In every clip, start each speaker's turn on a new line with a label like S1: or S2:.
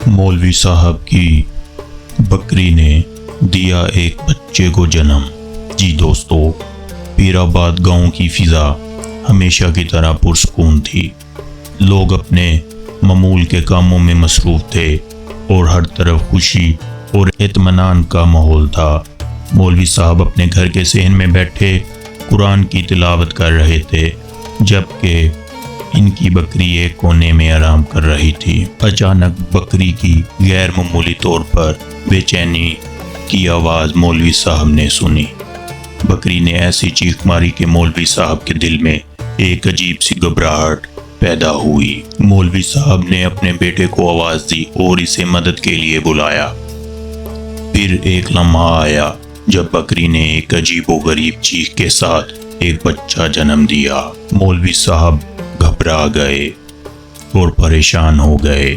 S1: मौलवी साहब की बकरी ने दिया एक बच्चे को जन्म। जी दोस्तों, पीराबाद गांव की फिजा हमेशा की तरह पुरसकून थी। लोग अपने मामूल के कामों में मसरूफ थे और हर तरफ खुशी और इत्मीनान का माहौल था। मौलवी साहब अपने घर के सहन में बैठे कुरान की तिलावत कर रहे थे, जबकि इनकी बकरी एक कोने में आराम कर रही थी। अचानक बकरी की गैर मामूली तौर पर बेचैनी की आवाज़ मौलवी साहब ने सुनी। बकरी ने ऐसी चीख मारी कि मौलवी साहब के दिल में एक अजीब सी घबराहट पैदा हुई। मौलवी साहब ने अपने बेटे को आवाज़ दी और इसे मदद के लिए बुलाया। फिर एक लम्हा आया जब बकरी ने एक अजीबोगरीब चीख के साथ एक बच्चा जन्म दिया। मौलवी साहब घबरा गए और परेशान हो गए।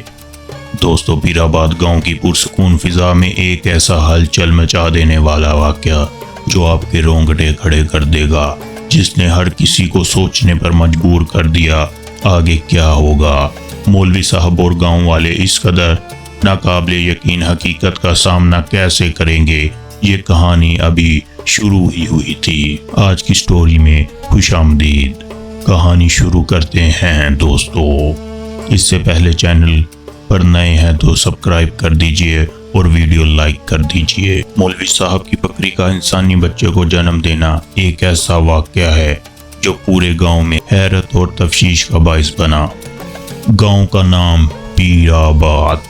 S1: दोस्तों, पीराबाद गांव की पुरसकून फिजा में एक ऐसा हलचल मचा देने वाला वाकया जो आपके रोंगटे खड़े कर देगा, जिसने हर किसी को सोचने पर मजबूर कर दिया आगे क्या होगा। मौलवी साहब और गांव वाले इस कदर नाकाबिले यकीन हकीकत का सामना कैसे करेंगे, ये कहानी अभी शुरू ही हुई थी। आज की स्टोरी में खुशामदीद। कहानी शुरू करते हैं दोस्तों। इससे पहले चैनल पर नए हैं तो सब्सक्राइब कर दीजिए और वीडियो लाइक कर दीजिए। मौलवी साहब की बकरी का इंसानी बच्चे को जन्म देना एक ऐसा वाकया है जो पूरे गांव में हैरत और तफ्शीश का बाइस बना। गांव का नाम पीराबाद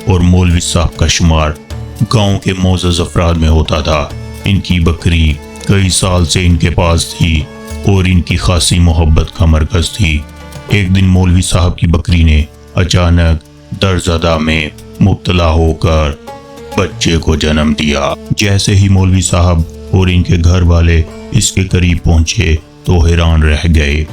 S1: और मौलवी साहब का शुमार गांव के मोअज़्ज़ज़ अफराद में होता था। इनकी बकरी कई साल से इनके पास थी और इनकी खासी मोहब्बत का मरकज थी। एक दिन मौलवी साहब की बकरी ने अचानक दर्द में मुब्तला होकर बच्चे को जन्म दिया। जैसे ही मौलवी साहब और इनके घर वाले इसके करीब पहुंचे तो हैरान रह गए।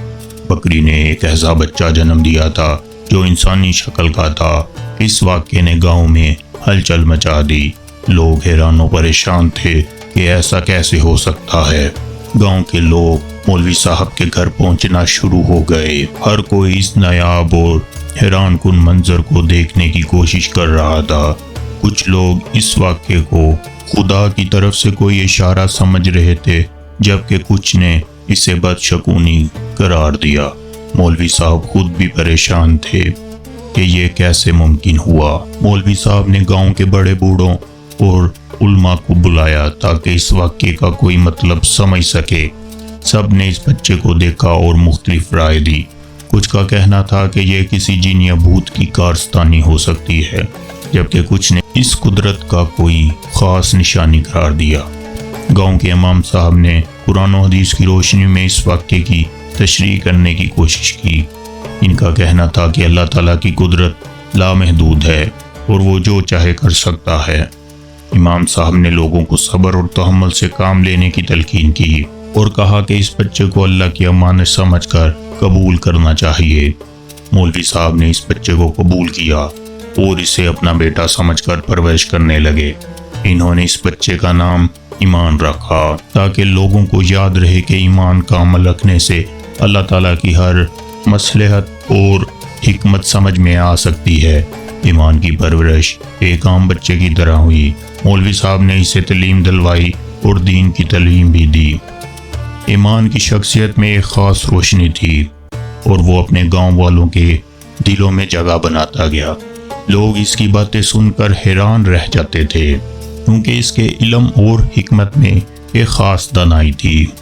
S1: बकरी ने एक ऐसा बच्चा जन्म दिया था जो इंसानी शक्ल का था। इस वाक़ये ने गांव में हलचल मचा दी। लोग हैरान और परेशान थे कि ऐसा कैसे हो सकता है। गांव के लोग मौलवी साहब के घर पहुंचना शुरू हो गए। हर कोई इस नायाब और हैरान कुन मंजर को देखने की कोशिश कर रहा था। कुछ लोग इस वाक़ये को खुदा की तरफ से कोई इशारा समझ रहे थे, जबकि कुछ ने इसे बदशगुनी करार दिया। मौलवी साहब खुद भी परेशान थे कि ये कैसे मुमकिन हुआ। मौलवी साहब ने गांव के बड़े बूढ़ों और उलमा को बुलाया ताकि इस वाक़ये का कोई मतलब समझ सके। सब ने इस बच्चे को देखा और मुख्तलिफ राय दी। कुछ का कहना था कि यह किसी जिन या भूत की कारस्तानी हो सकती है, जबकि कुछ ने इस कुदरत का कोई ख़ास निशानी करार दिया। गांव के इमाम साहब ने कुरान और हदीस की रोशनी में इस वाक़ये की तशरीह करने की कोशिश की। इनका कहना था कि अल्लाह ताला की कुदरत लामहदूद है और वो जो चाहे कर सकता है। इमाम साहब ने लोगों को सब्र और तहम्मुल से काम लेने की तलकीन की और कहा कि इस बच्चे को अल्लाह की अमानत समझकर कबूल करना चाहिए। मौलवी साहब ने इस बच्चे को कबूल किया और इसे अपना बेटा समझकर परवरिश करने लगे। इन्होंने इस बच्चे का नाम ईमान रखा ताकि लोगों को याद रहे कि ईमान का अमल रखने से अल्लाह ताला की हर मसलहत और हिकमत समझ में आ सकती है। ईमान की परवरिश एक आम बच्चे की तरह हुई। मौलवी साहब ने इसे तालीम दिलवाई और दीन की तालीम भी दी। ईमान की शख्सियत में एक ख़ास रोशनी थी और वो अपने गांव वालों के दिलों में जगह बनाता गया। लोग इसकी बातें सुनकर हैरान रह जाते थे क्योंकि इसके इल्म और हिकमत में एक ख़ास दानाई थी।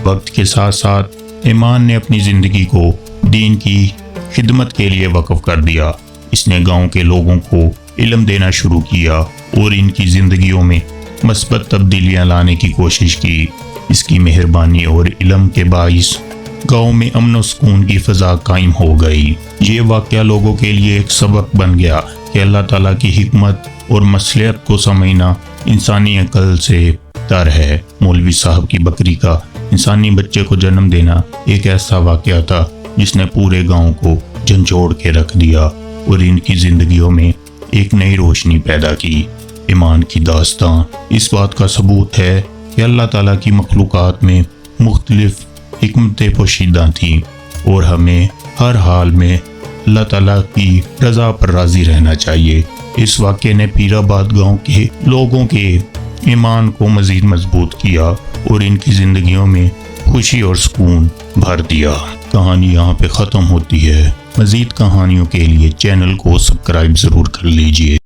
S1: वक्त के साथ साथ ईमान ने अपनी ज़िंदगी को दीन की खिदमत के लिए वक़्फ़ कर दिया। इसने गांव के लोगों को इल्म देना शुरू किया और इनकी ज़िंदगियों में मस्बत तब्दीलियां लाने की कोशिश की। इसकी मेहरबानी और इल्म के बाइस गांव में अमन और सुकून की फ़ज़ा कायम हो गई। ये वाक़या लोगों के लिए एक सबक बन गया कि अल्लाह ताला की हिकमत और मसलहत को समझना इंसानी अक्ल से तर है। मौलवी साहब की बकरी का इंसानी बच्चे को जन्म देना एक ऐसा वाक़या था जिसने पूरे गांव को झंझोड़ के रख दिया और इनकी ज़िंदगियों में एक नई रोशनी पैदा की। ईमान की दास्तां इस बात का सबूत है कि अल्लाह ताला की मखलूक़ात में मुख्तलिफ हिकमतें पोशीदा थीं और हमें हर हाल में अल्लाह ताला की रज़ा पर राज़ी रहना चाहिए। اس واقعے نے پیر آباد گاؤں کے لوگوں کے ایمان کو مزید مضبوط کیا اور ان کی زندگیوں میں خوشی اور سکون بھر دیا۔ کہانی یہاں پہ ختم ہوتی ہے۔ مزید کہانیوں کے لیے چینل کو سبسکرائب ضرور کر لیجئے۔